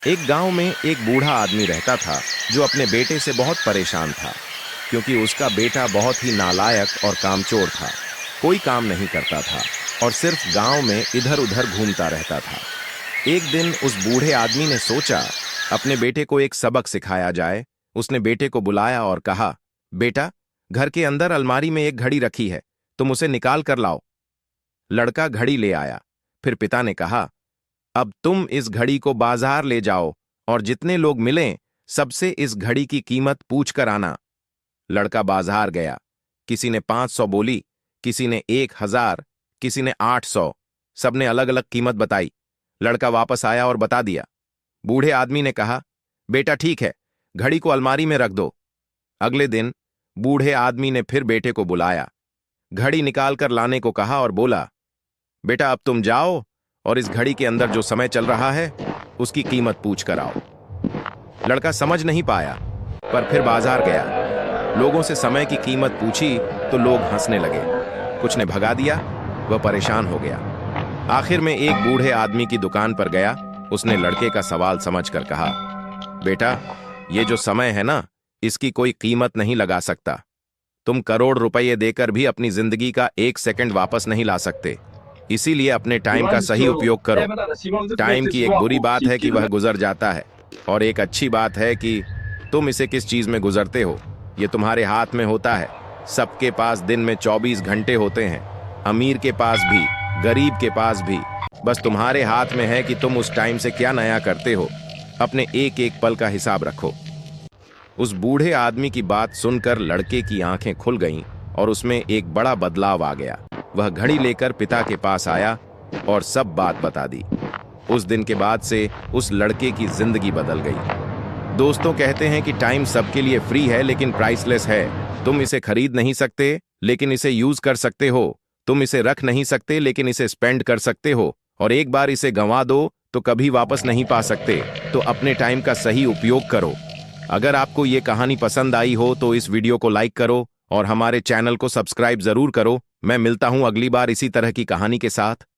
एक गांव में एक बूढ़ा आदमी रहता था जो अपने बेटे से बहुत परेशान था क्योंकि उसका बेटा बहुत ही नालायक और कामचोर था। कोई काम नहीं करता था और सिर्फ गांव में इधर उधर घूमता रहता था। एक दिन उस बूढ़े आदमी ने सोचा अपने बेटे को एक सबक सिखाया जाए। उसने बेटे को बुलाया और कहा, बेटा, घर के अंदर अलमारी में एक घड़ी रखी है, तुम उसे निकाल कर लाओ। लड़का घड़ी ले आया। फिर पिता ने कहा, अब तुम इस घड़ी को बाजार ले जाओ और जितने लोग मिलें सबसे इस घड़ी की कीमत पूछ कर आना। लड़का बाजार गया। किसी ने 500 बोली, किसी ने 1000, किसी ने 800। सबने अलग अलग कीमत बताई। लड़का वापस आया और बता दिया। बूढ़े आदमी ने कहा, बेटा ठीक है, घड़ी को अलमारी में रख दो। अगले दिन बूढ़े आदमी ने फिर बेटे को बुलाया, घड़ी निकाल कर लाने को कहा और बोला, बेटा अब तुम जाओ और इस घड़ी के अंदर जो समय चल रहा है उसकी कीमत पूछ कर आओ। लड़का समझ नहीं पाया पर फिर बाजार गया। लोगों से समय की कीमत पूछी तो लोग हंसने लगे। कुछ ने भगा दिया, वह परेशान हो गया। आखिर में एक बूढ़े आदमी की दुकान पर गया। उसने लड़के का सवाल समझकर कहा, बेटा, ये जो समय है ना, इसकी कोई कीमत नहीं लगा सकता। तुम करोड़ रुपये देकर भी अपनी जिंदगी का 1 सेकंड वापस नहीं ला सकते। इसीलिए अपने टाइम का सही उपयोग करो। टाइम की एक बुरी बात है कि वह गुजर जाता है और एक अच्छी बात है कि तुम इसे किस चीज में गुजरते हो, ये तुम्हारे हाथ में होता है। सबके पास दिन में 24 घंटे होते हैं, अमीर के पास भी, गरीब के पास भी। बस तुम्हारे हाथ में है कि तुम उस टाइम से क्या नया करते हो। अपने एक एक पल का हिसाब रखो। उस बूढ़े आदमी की बात सुनकर लड़के की आंखें खुल गईं और उसमें एक बड़ा बदलाव आ गया। वह घड़ी लेकर पिता के पास आया और सब बात बता दी। उस दिन के बाद से उस लड़के की जिंदगी बदल गई। दोस्तों कहते हैं कि टाइम सबके लिए फ्री है लेकिन प्राइसलेस है। तुम इसे खरीद नहीं सकते लेकिन इसे यूज कर सकते हो। तुम इसे रख नहीं सकते लेकिन इसे स्पेंड कर सकते हो, और एक बार इसे गंवा दो तो कभी वापस नहीं पा सकते। तो अपने टाइम का सही उपयोग करो। अगर आपको ये कहानी पसंद आई हो तो इस वीडियो को लाइक करो और हमारे चैनल को सब्सक्राइब जरूर करो। मैं मिलता हूं अगली बार इसी तरह की कहानी के साथ।